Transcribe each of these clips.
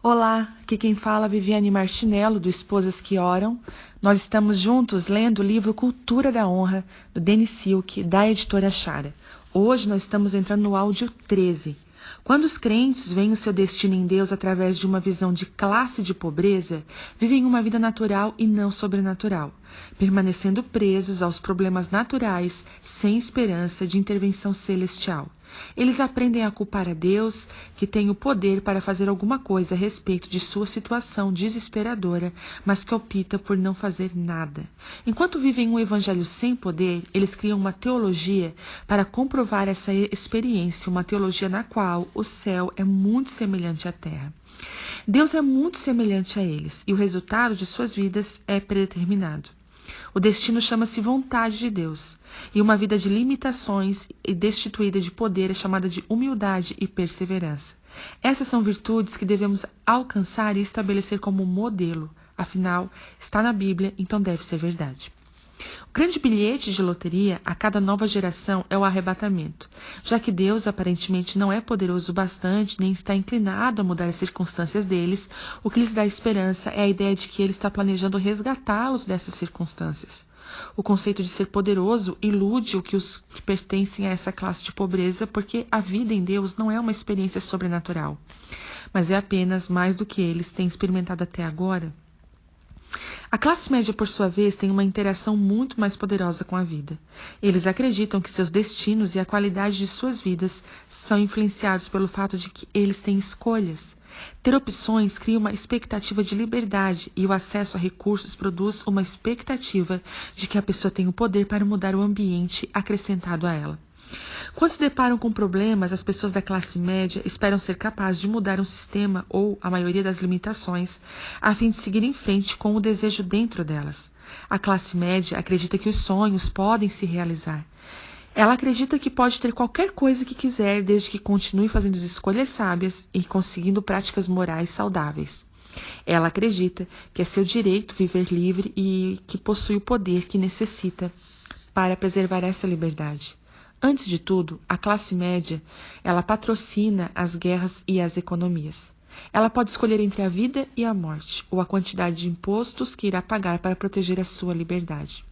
Olá, aqui quem fala é Viviane Martinello, do Esposas que Oram. Nós estamos juntos lendo o livro Cultura da Honra, do Denis Silk, da editora Chara. Hoje nós estamos entrando no áudio 13. Quando os crentes veem o seu destino em Deus através de uma visão de classe de pobreza, vivem uma vida natural e não sobrenatural, permanecendo presos aos problemas naturais, sem esperança de intervenção celestial. Eles aprendem a culpar a Deus, que tem o poder para fazer alguma coisa a respeito de sua situação desesperadora, mas que opta por não fazer nada. Enquanto vivem um evangelho sem poder, eles criam uma teologia para comprovar essa experiência, uma teologia na qual o céu é muito semelhante à terra. Deus é muito semelhante a eles, e o resultado de suas vidas é predeterminado. O destino chama-se vontade de Deus, e uma vida de limitações e destituída de poder é chamada de humildade e perseverança. Essas são virtudes que devemos alcançar e estabelecer como modelo. Afinal, está na Bíblia, então deve ser verdade. O grande bilhete de loteria a cada nova geração é o arrebatamento, já que Deus aparentemente não é poderoso bastante nem está inclinado a mudar as circunstâncias deles. O que lhes dá esperança é a ideia de que Ele está planejando resgatá-los dessas circunstâncias. O conceito de ser poderoso ilude os que pertencem a essa classe de pobreza, porque a vida em Deus não é uma experiência sobrenatural, mas é apenas mais do que eles têm experimentado até agora. A classe média, por sua vez, tem uma interação muito mais poderosa com a vida. Eles acreditam que seus destinos e a qualidade de suas vidas são influenciados pelo fato de que eles têm escolhas. Ter opções cria uma expectativa de liberdade e o acesso a recursos produz uma expectativa de que a pessoa tem o poder para mudar o ambiente acrescentado a ela. Quando se deparam com problemas, as pessoas da classe média esperam ser capazes de mudar um sistema ou a maioria das limitações, a fim de seguir em frente com o desejo dentro delas. A classe média acredita que os sonhos podem se realizar. Ela acredita que pode ter qualquer coisa que quiser, desde que continue fazendo escolhas sábias e conseguindo práticas morais saudáveis. Ela acredita que é seu direito viver livre e que possui o poder que necessita para preservar essa liberdade. Antes de tudo, a classe média, ela patrocina as guerras e as economias. Ela pode escolher entre a vida e a morte, ou a quantidade de impostos que irá pagar para proteger a sua liberdade.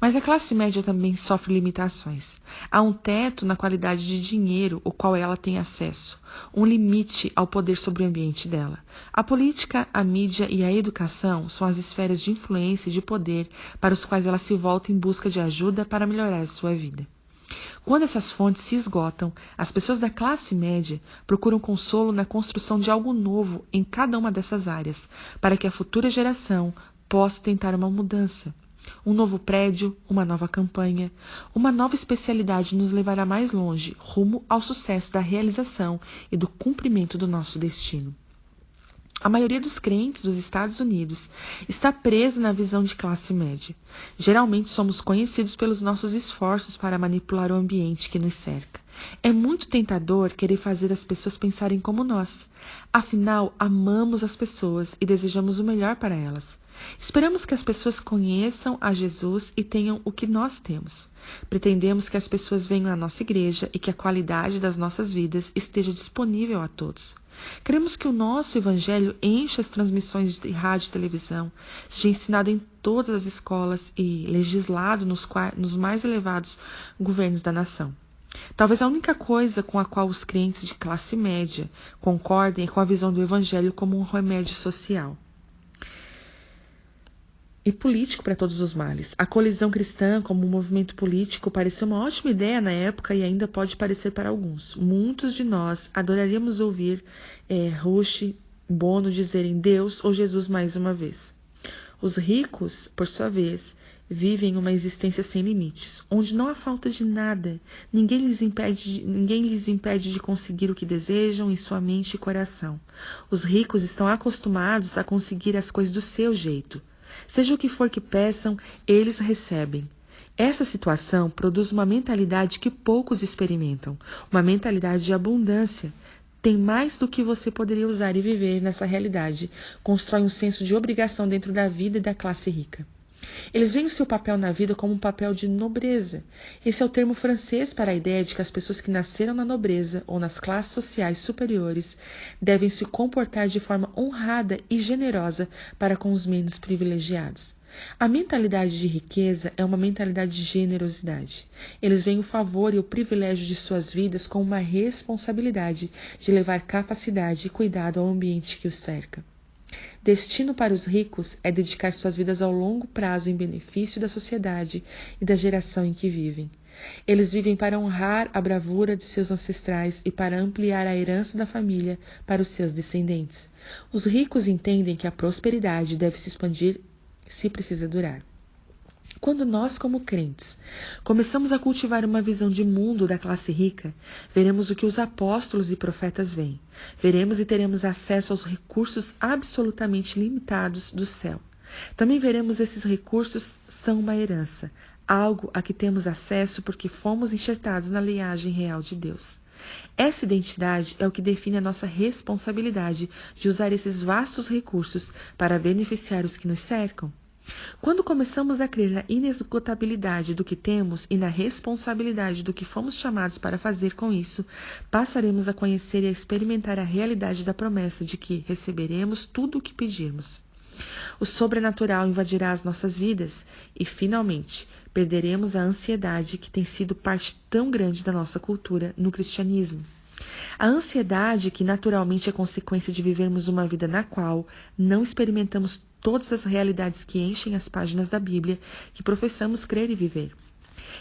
Mas a classe média também sofre limitações. Há um teto na qualidade de dinheiro ao qual ela tem acesso, um limite ao poder sobre o ambiente dela. A política, a mídia e a educação são as esferas de influência e de poder para os quais ela se volta em busca de ajuda para melhorar a sua vida. Quando essas fontes se esgotam, as pessoas da classe média procuram consolo na construção de algo novo em cada uma dessas áreas, para que a futura geração possa tentar uma mudança. Um novo prédio, uma nova campanha, uma nova especialidade nos levará mais longe, rumo ao sucesso da realização e do cumprimento do nosso destino. A maioria dos crentes dos Estados Unidos está presa na visão de classe média. Geralmente somos conhecidos pelos nossos esforços para manipular o ambiente que nos cerca. É muito tentador querer fazer as pessoas pensarem como nós. Afinal, amamos as pessoas e desejamos o melhor para elas. Esperamos que as pessoas conheçam a Jesus e tenham o que nós temos. Pretendemos que as pessoas venham à nossa igreja e que a qualidade das nossas vidas esteja disponível a todos. Queremos que o nosso evangelho encha as transmissões de rádio e televisão, seja ensinado em todas as escolas e legislado nos mais elevados governos da nação. Talvez a única coisa com a qual os crentes de classe média concordem é com a visão do evangelho como um remédio social e político para todos os males. A colisão cristã como um movimento político pareceu uma ótima ideia na época e ainda pode parecer para alguns. Muitos de nós adoraríamos ouvir Rush, Bono dizerem Deus ou Jesus mais uma vez. Os ricos, por sua vez, vivem uma existência sem limites, onde não há falta de nada. Ninguém lhes impede de conseguir o que desejam em sua mente e coração. Os ricos estão acostumados a conseguir as coisas do seu jeito. Seja o que for que peçam, eles recebem. Essa situação produz uma mentalidade que poucos experimentam, uma mentalidade de abundância. Tem mais do que você poderia usar e viver nessa realidade. Constrói um senso de obrigação dentro da vida e da classe rica. Eles veem o seu papel na vida como um papel de nobreza. Esse é o termo francês para a ideia de que as pessoas que nasceram na nobreza ou nas classes sociais superiores devem se comportar de forma honrada e generosa para com os menos privilegiados. A mentalidade de riqueza é uma mentalidade de generosidade. Eles veem o favor e o privilégio de suas vidas como uma responsabilidade de levar capacidade e cuidado ao ambiente que os cerca. Destino para os ricos é dedicar suas vidas ao longo prazo em benefício da sociedade e da geração em que vivem. Eles vivem para honrar a bravura de seus ancestrais e para ampliar a herança da família para os seus descendentes. Os ricos entendem que a prosperidade deve se expandir se precisa durar. Quando nós, como crentes, começamos a cultivar uma visão de mundo da classe rica, veremos o que os apóstolos e profetas veem. Veremos e teremos acesso aos recursos absolutamente limitados do céu. Também veremos esses recursos são uma herança, algo a que temos acesso porque fomos enxertados na linhagem real de Deus. Essa identidade é o que define a nossa responsabilidade de usar esses vastos recursos para beneficiar os que nos cercam. Quando começamos a crer na inesgotabilidade do que temos e na responsabilidade do que fomos chamados para fazer com isso, passaremos a conhecer e a experimentar a realidade da promessa de que receberemos tudo o que pedirmos. O sobrenatural invadirá as nossas vidas e, finalmente, perderemos a ansiedade que tem sido parte tão grande da nossa cultura no cristianismo. A ansiedade que naturalmente é consequência de vivermos uma vida na qual não experimentamos todas as realidades que enchem as páginas da Bíblia que professamos crer e viver.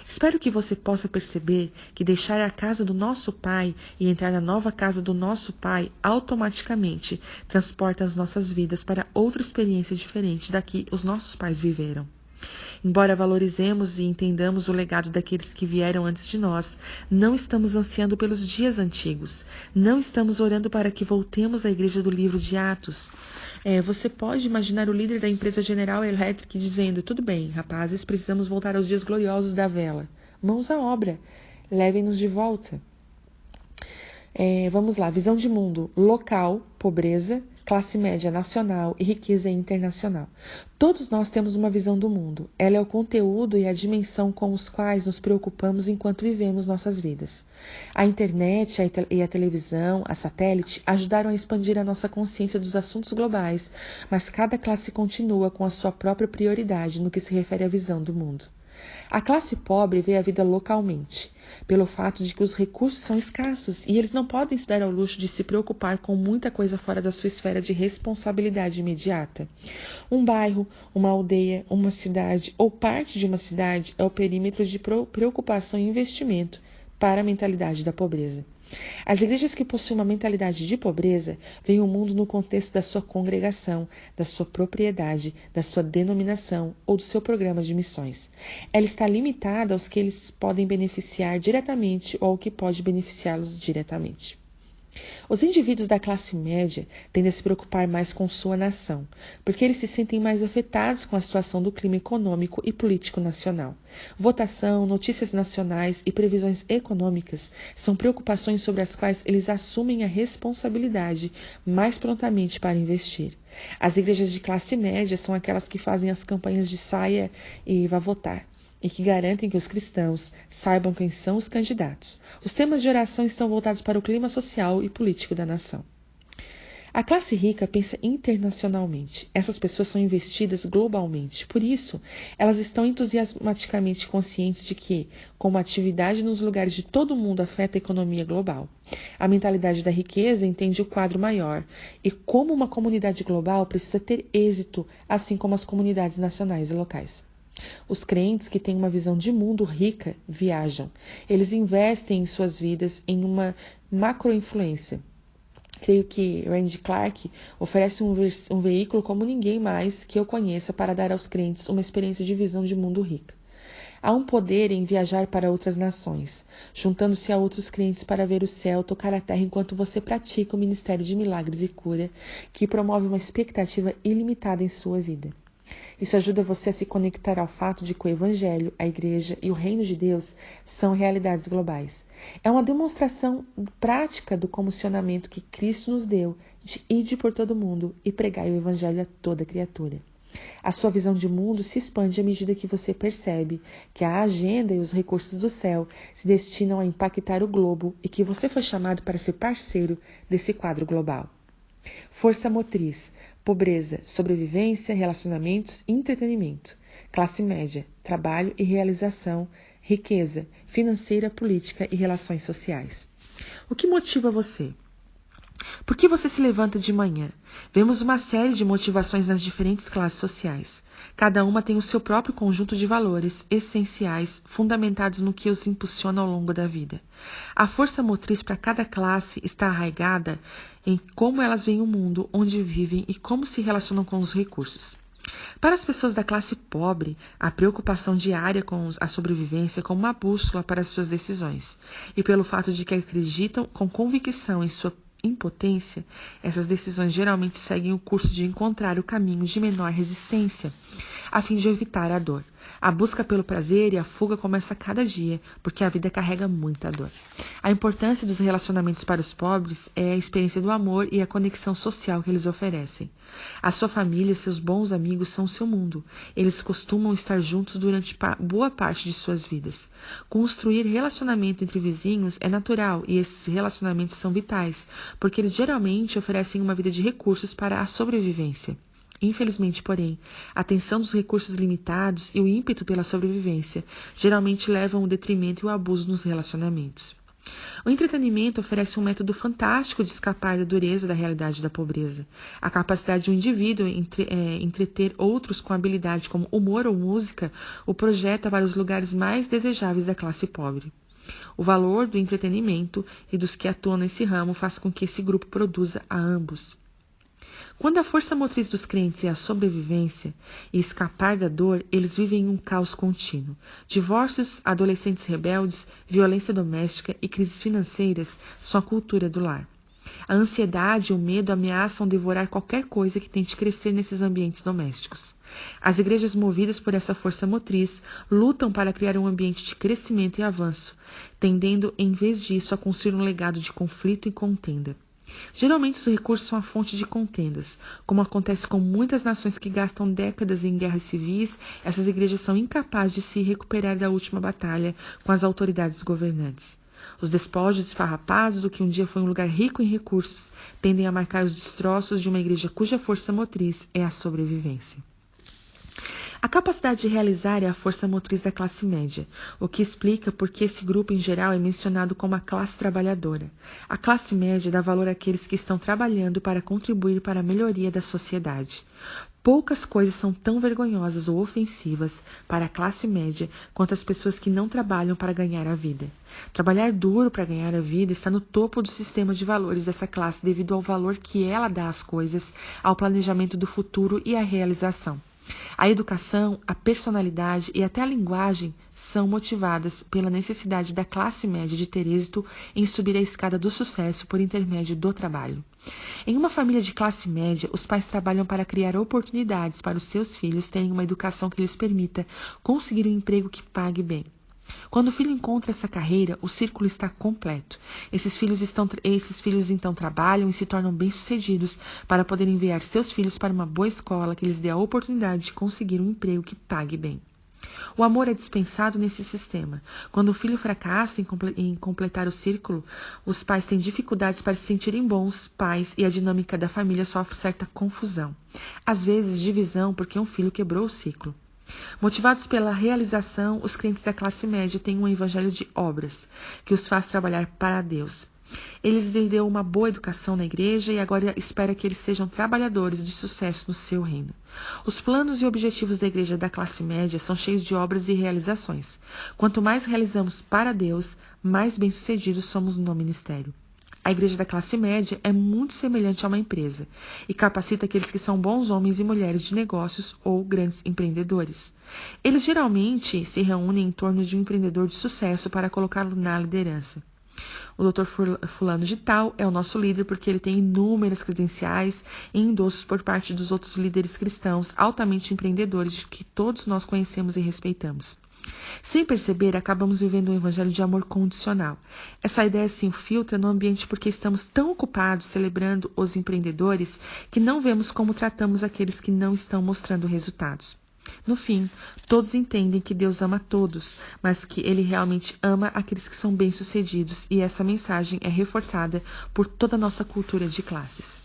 Espero que você possa perceber que deixar a casa do nosso Pai e entrar na nova casa do nosso Pai automaticamente transporta as nossas vidas para outra experiência diferente da que os nossos pais viveram. Embora valorizemos e entendamos o legado daqueles que vieram antes de nós, não estamos ansiando pelos dias antigos. Não estamos orando para que voltemos à igreja do livro de Atos. Você pode imaginar o líder da empresa General Electric dizendo: tudo bem, rapazes, precisamos voltar aos dias gloriosos da vela. Mãos à obra. Levem-nos de volta. Vamos lá. Visão de mundo. Local, pobreza, classe média nacional e riqueza internacional. Todos nós temos uma visão do mundo. Ela é o conteúdo e a dimensão com os quais nos preocupamos enquanto vivemos nossas vidas. A internet e a televisão, a satélite, ajudaram a expandir a nossa consciência dos assuntos globais, mas cada classe continua com a sua própria prioridade no que se refere à visão do mundo. A classe pobre vê a vida localmente, pelo fato de que os recursos são escassos e eles não podem se dar ao luxo de se preocupar com muita coisa fora da sua esfera de responsabilidade imediata. Um bairro, uma aldeia, uma cidade ou parte de uma cidade é o perímetro de preocupação e investimento para a mentalidade da pobreza. As igrejas que possuem uma mentalidade de pobreza veem o mundo no contexto da sua congregação, da sua propriedade, da sua denominação ou do seu programa de missões. Ela está limitada aos que eles podem beneficiar diretamente ou ao que pode beneficiá-los diretamente. Os indivíduos da classe média tendem a se preocupar mais com sua nação, porque eles se sentem mais afetados com a situação do clima econômico e político nacional. Votação, notícias nacionais e previsões econômicas são preocupações sobre as quais eles assumem a responsabilidade mais prontamente para investir. As igrejas de classe média são aquelas que fazem as campanhas de saia e vá votar, e que garantem que os cristãos saibam quem são os candidatos. Os temas de oração estão voltados para o clima social e político da nação. A classe rica pensa internacionalmente. Essas pessoas são investidas globalmente. Por isso, elas estão entusiasmaticamente conscientes de que, como a atividade nos lugares de todo o mundo afeta a economia global, a mentalidade da riqueza entende o quadro maior e como uma comunidade global precisa ter êxito, assim como as comunidades nacionais e locais. Os crentes que têm uma visão de mundo rica viajam. Eles investem em suas vidas em uma macroinfluência. Creio que Randy Clark oferece um veículo como ninguém mais que eu conheça para dar aos crentes uma experiência de visão de mundo rica. Há um poder em viajar para outras nações, juntando-se a outros crentes para ver o céu, tocar a terra enquanto você pratica o ministério de milagres e cura, que promove uma expectativa ilimitada em sua vida. Isso ajuda você a se conectar ao fato de que o Evangelho, a Igreja e o Reino de Deus são realidades globais. É uma demonstração prática do comissionamento que Cristo nos deu de ide por todo mundo e pregai o Evangelho a toda criatura. A sua visão de mundo se expande à medida que você percebe que a agenda e os recursos do céu se destinam a impactar o globo e que você foi chamado para ser parceiro desse quadro global. Força motriz, pobreza, sobrevivência, relacionamentos e entretenimento. Classe média, trabalho e realização, riqueza, financeira, política e relações sociais. O que motiva você? Por que você se levanta de manhã? Vemos uma série de motivações nas diferentes classes sociais. Cada uma tem o seu próprio conjunto de valores essenciais, fundamentados no que os impulsiona ao longo da vida. A força motriz para cada classe está arraigada em como elas veem o mundo, onde vivem e como se relacionam com os recursos. Para as pessoas da classe pobre, a preocupação diária com a sobrevivência é como uma bússola para as suas decisões. E pelo fato de que acreditam com convicção em sua impotência, essas decisões geralmente seguem o curso de encontrar o caminho de menor resistência, a fim de evitar a dor. A busca pelo prazer e a fuga começa a cada dia, porque a vida carrega muita dor. A importância dos relacionamentos para os pobres é a experiência do amor e a conexão social que eles oferecem. A sua família e seus bons amigos são o seu mundo. Eles costumam estar juntos durante boa parte de suas vidas. Construir relacionamento entre vizinhos é natural e esses relacionamentos são vitais, porque eles geralmente oferecem uma vida de recursos para a sobrevivência. Infelizmente, porém, a tensão dos recursos limitados e o ímpeto pela sobrevivência geralmente levam ao detrimento e ao abuso nos relacionamentos. O entretenimento oferece um método fantástico de escapar da dureza da realidade da pobreza. A capacidade de um indivíduo entreter outros com habilidade como humor ou música o projeta para os lugares mais desejáveis da classe pobre. O valor do entretenimento e dos que atuam nesse ramo faz com que esse grupo produza a ambos. Quando a força motriz dos crentes é a sobrevivência e escapar da dor, eles vivem em um caos contínuo. Divórcios, adolescentes rebeldes, violência doméstica e crises financeiras são a cultura do lar. A ansiedade e o medo ameaçam devorar qualquer coisa que tente crescer nesses ambientes domésticos. As igrejas movidas por essa força motriz lutam para criar um ambiente de crescimento e avanço, tendendo, em vez disso, a construir um legado de conflito e contenda. Geralmente os recursos são a fonte de contendas. Como acontece com muitas nações que gastam décadas em guerras civis, essas igrejas são incapazes de se recuperar da última batalha com as autoridades governantes. Os despojos esfarrapados do que um dia foi um lugar rico em recursos tendem a marcar os destroços de uma igreja cuja força motriz é a sobrevivência. A capacidade de realizar é a força motriz da classe média, o que explica por que esse grupo em geral é mencionado como a classe trabalhadora. A classe média dá valor àqueles que estão trabalhando para contribuir para a melhoria da sociedade. Poucas coisas são tão vergonhosas ou ofensivas para a classe média quanto as pessoas que não trabalham para ganhar a vida. Trabalhar duro para ganhar a vida está no topo do sistema de valores dessa classe devido ao valor que ela dá às coisas, ao planejamento do futuro e à realização. A educação, a personalidade e até a linguagem são motivadas pela necessidade da classe média de ter êxito em subir a escada do sucesso por intermédio do trabalho. Em uma família de classe média, os pais trabalham para criar oportunidades para os seus filhos terem uma educação que lhes permita conseguir um emprego que pague bem. Quando o filho encontra essa carreira, o círculo está completo. Esses filhos então trabalham e se tornam bem-sucedidos para poder enviar seus filhos para uma boa escola que lhes dê a oportunidade de conseguir um emprego que pague bem. O amor é dispensado nesse sistema. Quando o filho fracassa em completar o círculo, os pais têm dificuldades para se sentirem bons pais e a dinâmica da família sofre certa confusão. Às vezes, divisão porque um filho quebrou o ciclo. Motivados pela realização, os crentes da classe média têm um evangelho de obras, que os faz trabalhar para Deus. Eles lhes deu uma boa educação na igreja e agora espera que eles sejam trabalhadores de sucesso no seu reino. Os planos e objetivos da igreja da classe média são cheios de obras e realizações. Quanto mais realizamos para Deus, mais bem-sucedidos somos no ministério. A igreja da classe média é muito semelhante a uma empresa e capacita aqueles que são bons homens e mulheres de negócios ou grandes empreendedores. Eles geralmente se reúnem em torno de um empreendedor de sucesso para colocá-lo na liderança. O Dr. Fulano de Tal é o nosso líder porque ele tem inúmeras credenciais e endossos por parte dos outros líderes cristãos altamente empreendedores que todos nós conhecemos e respeitamos. Sem perceber, acabamos vivendo um evangelho de amor condicional. Essa ideia se infiltra no ambiente porque estamos tão ocupados celebrando os empreendedores que não vemos como tratamos aqueles que não estão mostrando resultados. No fim, todos entendem que Deus ama todos, mas que Ele realmente ama aqueles que são bem-sucedidos, e essa mensagem é reforçada por toda a nossa cultura de classes.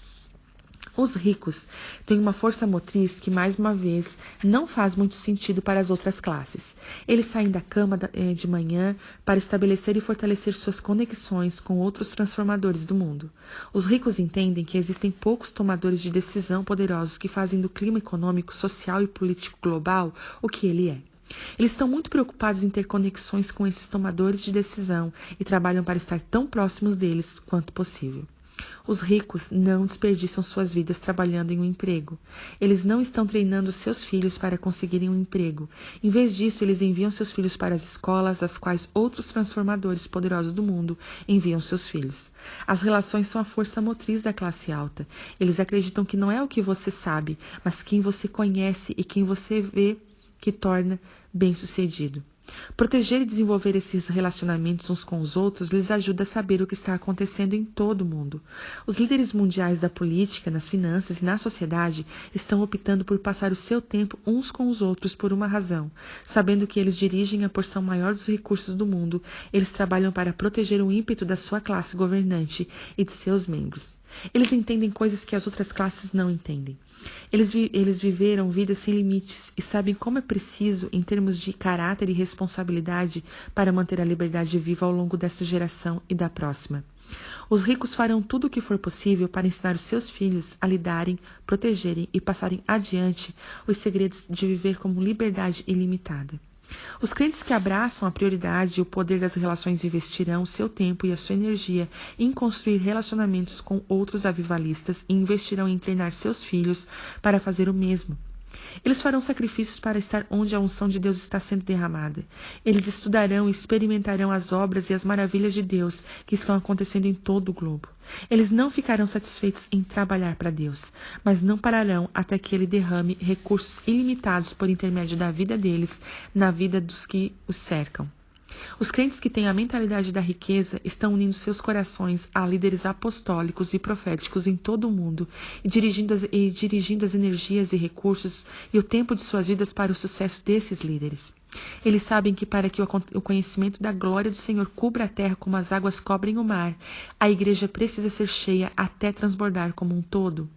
Os ricos têm uma força motriz que, mais uma vez, não faz muito sentido para as outras classes. Eles saem da cama de manhã para estabelecer e fortalecer suas conexões com outros transformadores do mundo. Os ricos entendem que existem poucos tomadores de decisão poderosos que fazem do clima econômico, social e político global o que ele é. Eles estão muito preocupados em ter conexões com esses tomadores de decisão e trabalham para estar tão próximos deles quanto possível. Os ricos não desperdiçam suas vidas trabalhando em um emprego. Eles não estão treinando seus filhos para conseguirem um emprego. Em vez disso, eles enviam seus filhos para as escolas, às quais outros transformadores poderosos do mundo enviam seus filhos. As relações são a força motriz da classe alta. Eles acreditam que não é o que você sabe, mas quem você conhece e quem você vê que torna bem-sucedido. Proteger e desenvolver esses relacionamentos uns com os outros lhes ajuda a saber o que está acontecendo em todo o mundo. Os líderes mundiais da política, nas finanças e na sociedade estão optando por passar o seu tempo uns com os outros por uma razão. Sabendo que eles dirigem a porção maior dos recursos do mundo, eles trabalham para proteger o ímpeto da sua classe governante e de seus membros. Eles entendem coisas que as outras classes não entendem. Eles viveram vidas sem limites e sabem como é preciso, em termos de caráter e responsabilidade, para manter a liberdade viva ao longo dessa geração e da próxima. Os ricos farão tudo o que for possível para ensinar os seus filhos a lidarem, protegerem e passarem adiante os segredos de viver como liberdade ilimitada. Os crentes que abraçam a prioridade e o poder das relações investirão seu tempo e a sua energia em construir relacionamentos com outros avivalistas e investirão em treinar seus filhos para fazer o mesmo. Eles farão sacrifícios para estar onde a unção de Deus está sendo derramada. Eles estudarão e experimentarão as obras e as maravilhas de Deus que estão acontecendo em todo o globo. Eles não ficarão satisfeitos em trabalhar para Deus, mas não pararão até que Ele derrame recursos ilimitados por intermédio da vida deles na vida dos que os cercam. Os crentes que têm a mentalidade da riqueza estão unindo seus corações a líderes apostólicos e proféticos em todo o mundo e dirigindo as energias e recursos e o tempo de suas vidas para o sucesso desses líderes. Eles sabem que para que o conhecimento da glória do Senhor cubra a terra como as águas cobrem o mar, a igreja precisa ser cheia até transbordar como um todo.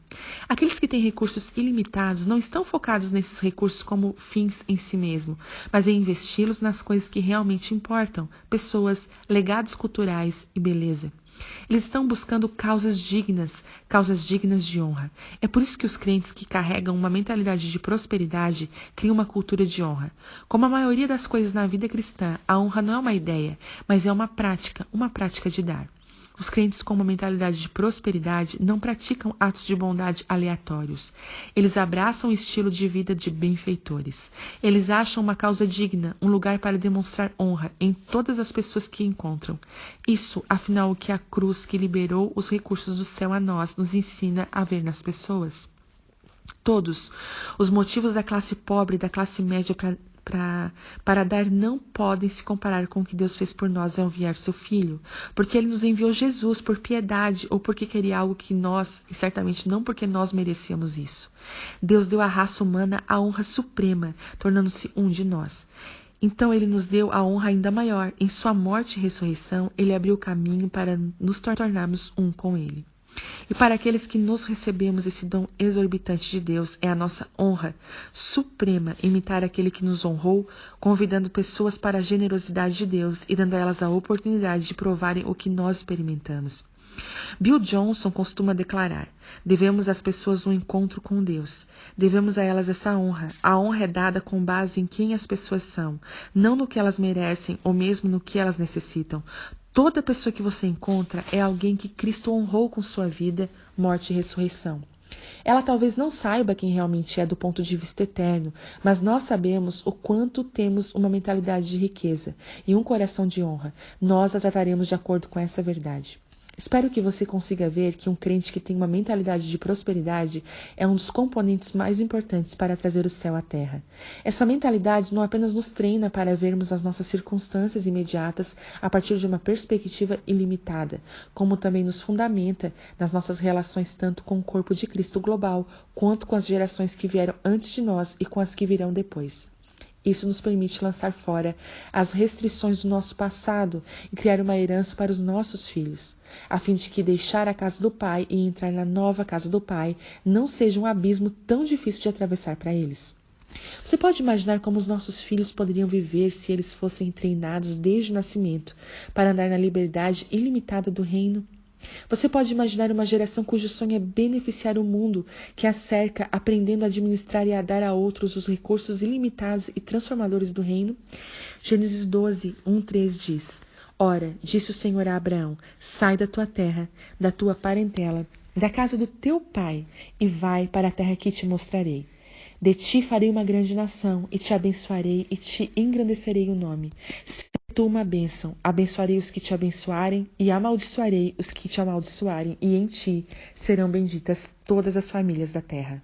Aqueles que têm recursos ilimitados não estão focados nesses recursos como fins em si mesmo, mas em investi-los nas coisas que realmente importam, pessoas, legados culturais e beleza. Eles estão buscando causas dignas de honra. É por isso que os crentes que carregam uma mentalidade de prosperidade criam uma cultura de honra. Como a maioria das coisas na vida cristã, a honra não é uma ideia, mas é uma prática de dar. Os crentes com uma mentalidade de prosperidade não praticam atos de bondade aleatórios. Eles abraçam o estilo de vida de benfeitores. Eles acham uma causa digna, um lugar para demonstrar honra em todas as pessoas que encontram. Isso, afinal, o que a cruz que liberou os recursos do céu a nós nos ensina a ver nas pessoas. Todos os motivos da classe pobre e da classe média para dar não podem se comparar com o que Deus fez por nós ao enviar seu Filho, porque Ele nos enviou Jesus por piedade ou porque queria algo que nós, e certamente não porque nós merecíamos isso. Deus deu à raça humana a honra suprema, tornando-se um de nós. Então Ele nos deu a honra ainda maior. Em sua morte e ressurreição, Ele abriu o caminho para nos tornarmos um com Ele. E para aqueles que nos recebemos esse dom exorbitante de Deus, é a nossa honra suprema imitar aquele que nos honrou, convidando pessoas para a generosidade de Deus e dando a elas a oportunidade de provarem o que nós experimentamos. Bill Johnson costuma declarar: devemos às pessoas um encontro com Deus. Devemos a elas essa honra. A honra é dada com base em quem as pessoas são, não no que elas merecem ou mesmo no que elas necessitam. Toda pessoa que você encontra é alguém que Cristo honrou com sua vida, morte e ressurreição. Ela talvez não saiba quem realmente é do ponto de vista eterno, mas nós sabemos o quanto temos uma mentalidade de riqueza e um coração de honra. Nós a trataremos de acordo com essa verdade. Espero que você consiga ver que um crente que tem uma mentalidade de prosperidade é um dos componentes mais importantes para trazer o céu à terra. Essa mentalidade não apenas nos treina para vermos as nossas circunstâncias imediatas a partir de uma perspectiva ilimitada, como também nos fundamenta nas nossas relações tanto com o corpo de Cristo global, quanto com as gerações que vieram antes de nós e com as que virão depois. Isso nos permite lançar fora as restrições do nosso passado e criar uma herança para os nossos filhos, a fim de que deixar a casa do Pai e entrar na nova casa do Pai não seja um abismo tão difícil de atravessar para eles. Você pode imaginar como os nossos filhos poderiam viver se eles fossem treinados desde o nascimento para andar na liberdade ilimitada do reino? Você pode imaginar uma geração cujo sonho é beneficiar o mundo que a cerca, aprendendo a administrar e a dar a outros os recursos ilimitados e transformadores do reino? Gênesis 12, 1-3 diz: Ora, disse o Senhor a Abraão, sai da tua terra, da tua parentela, da casa do teu pai, e vai para a terra que te mostrarei. De ti farei uma grande nação, e te abençoarei, e te engrandecerei o nome. Se tu uma bênção, abençoarei os que te abençoarem, e amaldiçoarei os que te amaldiçoarem, e em ti serão benditas todas as famílias da terra.